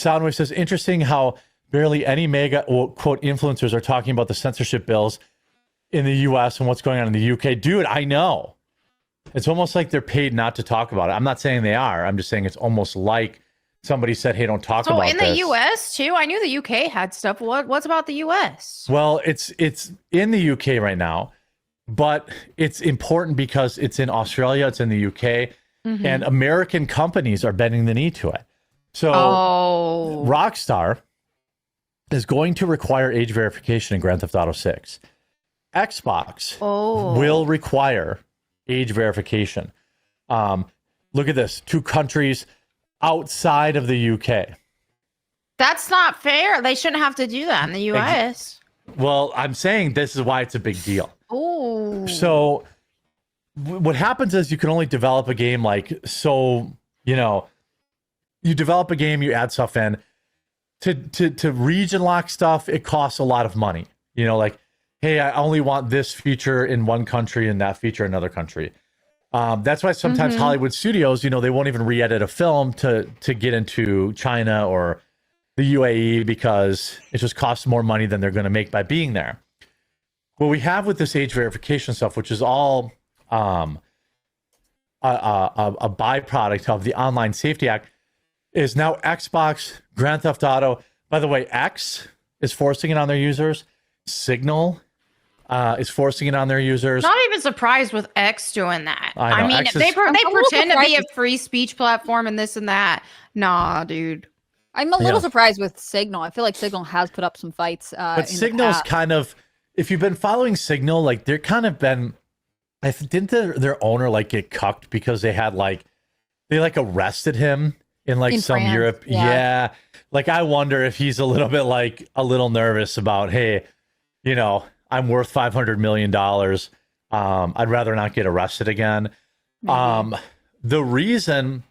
Soundwave says, interesting how barely any mega quote influencers are talking about the censorship bills in the US and what's going on in the UK. Dude, I know. It's almost like they're paid not to talk about it. I'm not saying they are. I'm just saying it's almost like somebody said, hey, don't talk about this. So in the US too? I knew the UK had stuff. What's about the US? Well, it's in the UK right now, but it's important because it's in Australia, it's in the UK, and American companies are bending the knee to it. So Rockstar is going to require age verification in Grand Theft Auto 6. Xbox will require age verification. Look at this. 2 countries outside of the UK. That's not fair. They shouldn't have to do that in the US. Well, I'm saying this is why it's a big deal. Oh. So what happens is you can only develop a game you develop a game, you add stuff in. To region lock stuff, it costs a lot of money. Like, hey, I only want this feature in one country and that feature in another country. That's why sometimes Hollywood studios, they won't even re-edit a film to get into China or the UAE because it just costs more money than they're going to make by being there. What we have with this age verification stuff, which is all a byproduct of the Online Safety Act, is now Xbox, Grand Theft Auto. By the way, X is forcing it on their users. Signal is forcing it on their users. Not even surprised with X doing that. I mean, they pretend to be a free speech platform and this and that. Nah, dude. I'm a little surprised with Signal. I feel like Signal has put up some fights. But Signal's kind of, if you've been following Signal, like they're kind of been, didn't their owner like get cucked because they had they arrested him in some France, Europe. Yeah. Like, I wonder if he's a little bit a little nervous about, hey, I'm worth $500 million. I'd rather not get arrested again. The reason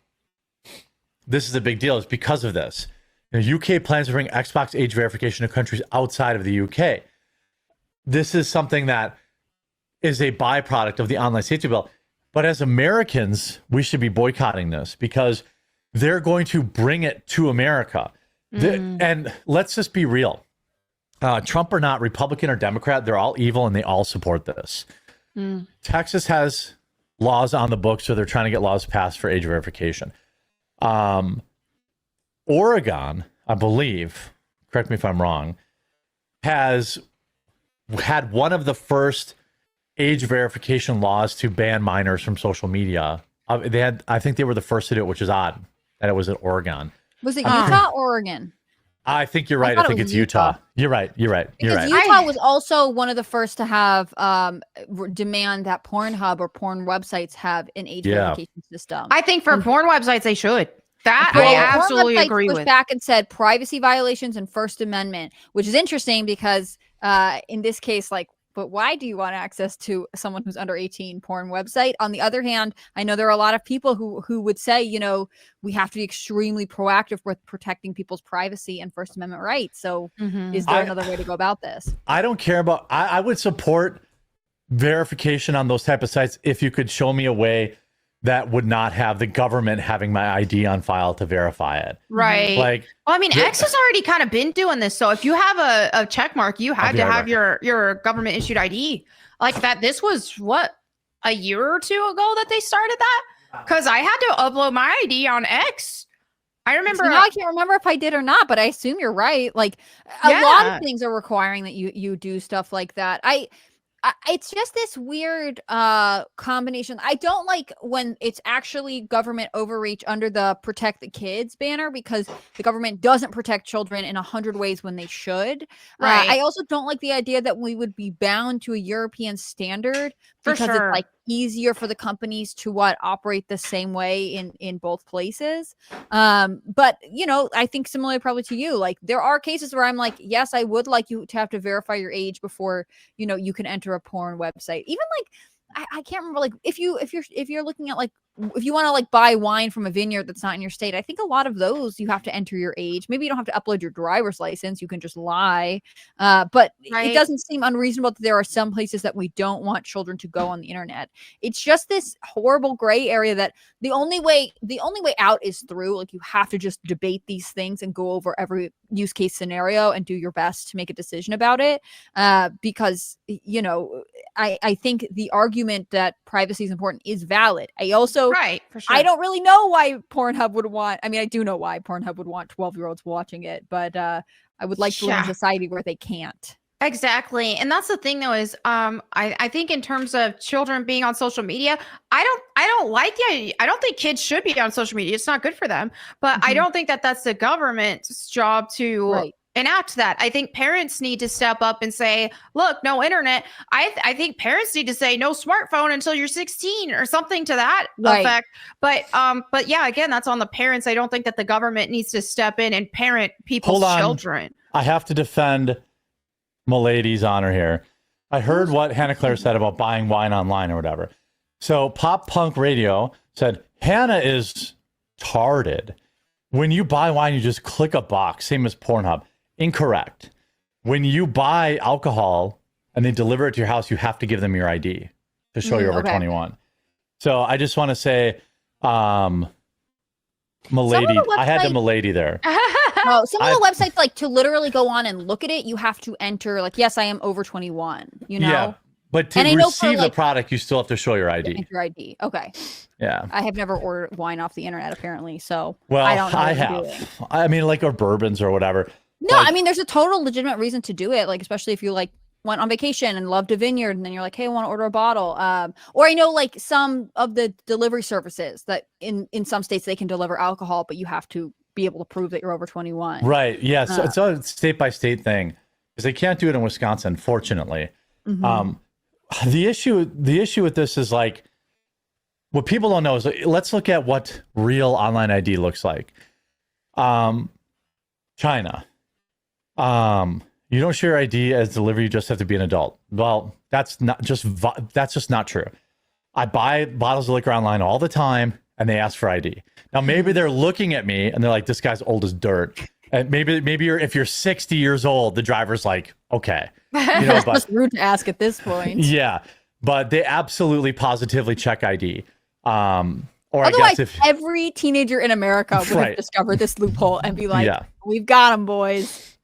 this is a big deal is because of this. UK plans to bring Xbox age verification to countries outside of the UK. This is something that is a byproduct of the online safety bill. But as Americans, we should be boycotting this because they're going to bring it to America. And let's just be real. Trump or not, Republican or Democrat, they're all evil and they all support this. Texas has laws on the books, so they're trying to get laws passed for age verification. Oregon, I believe, correct me if I'm wrong, has had one of the first age verification laws to ban minors from social media. I think they were the first to do it, which is odd that it was in Oregon. Was it Utah or Oregon? I think you're right. I think it's Utah. You're right. Because Utah was also one of the first to have demand that Pornhub or porn websites have an age verification system. I think for porn websites, they should. That I absolutely agree with. Back and said privacy violations and First Amendment, which is interesting because in this case, but why do you want access to someone who's under 18 porn website? On the other hand, I know there are a lot of people who would say, we have to be extremely proactive with protecting people's privacy and First Amendment rights. So is there another way to go about this? I don't care about, I would support verification on those type of sites if you could show me a way that would not have the government having my ID on file to verify it. Right. X has already kind of been doing this. So if you have a check mark, you had to have your government issued ID like that. This was a year or two ago that they started that? Because I had to upload my ID on X. I remember. So now I can't remember if I did or not, but I assume you're right. A lot of things are requiring that you do stuff like that. It's just this weird combination. I don't like when it's actually government overreach under the Protect the Kids banner because the government doesn't protect children in 100 ways when they should. Right. I also don't like the idea that we would be bound to a European standard because it's easier for the companies to operate the same way in both places. But I think similarly probably to you, there are cases where I'm like, yes, I would like you to have to verify your age before you can enter a porn website. Even I can't remember if you're looking at if you want to like buy wine from a vineyard that's not in your state, I think a lot of those you have to enter your age. Maybe you don't have to upload your driver's license. You can just lie. But it doesn't seem unreasonable that there are some places that we don't want children to go on the internet. It's just this horrible gray area that the only way out is through. Like, you have to just debate these things and go over every use case scenario and do your best to make a decision about it. Because, you know, I think the argument that privacy is important is valid. I also, for sure. I don't really know why Pornhub would want, I mean, I do know why Pornhub would want 12-year-olds watching it, but I would like to live in a society where they can't. Exactly. And that's the thing though, is I think in terms of children being on social media, I don't think kids should be on social media. It's not good for them. But I don't think that that's the government's job to enact that. I think parents need to step up and say, look, no internet. I think parents need to say no smartphone until you're 16 or something to that effect. But yeah, again, that's on the parents. I don't think that the government needs to step in and parent people's children. I have to defend Milady's honor here. I heard what Hannah Claire said about buying wine online or whatever. So Pop Punk Radio said Hannah is tarded. When you buy wine, you just click a box, same as Pornhub. Incorrect. When you buy alcohol and they deliver it to your house, you have to give them your ID to show you're over 21. So I just want to say, Milady, I had a Milady there. No, some of the websites, like, to literally go on and look at it, you have to enter, like, yes, I am over 21, you know? Yeah, but to receive the product, you still have to show your ID. Your ID. Okay. Yeah. I have never ordered wine off the internet, apparently, so well, I don't know I have. I mean, like, or bourbons or whatever. No, I mean, there's a total legitimate reason to do it, like, especially if you, like, went on vacation and loved a vineyard and then you're like, hey, I want to order a bottle. Or I know, like, some of the delivery services that in some states they can deliver alcohol, but you have to be able to prove that you're over 21. Right. Yes. It's a state by state thing because they can't do it in Wisconsin, fortunately. The issue with this is, like, what people don't know is, let's look at what real online ID looks like. China. You don't share ID as delivery. You just have to be an adult. Well, that's just not true. I buy bottles of liquor online all the time, and they ask for ID. Now, maybe they're looking at me and they're like, "This guy's old as dirt." And maybe if you're 60 years old, the driver's like, "Okay," you know. But it's rude to ask at this point. Yeah, but they absolutely positively check ID. Or otherwise, I guess if every teenager in America would have discovered this loophole and be like, "We've got them, boys."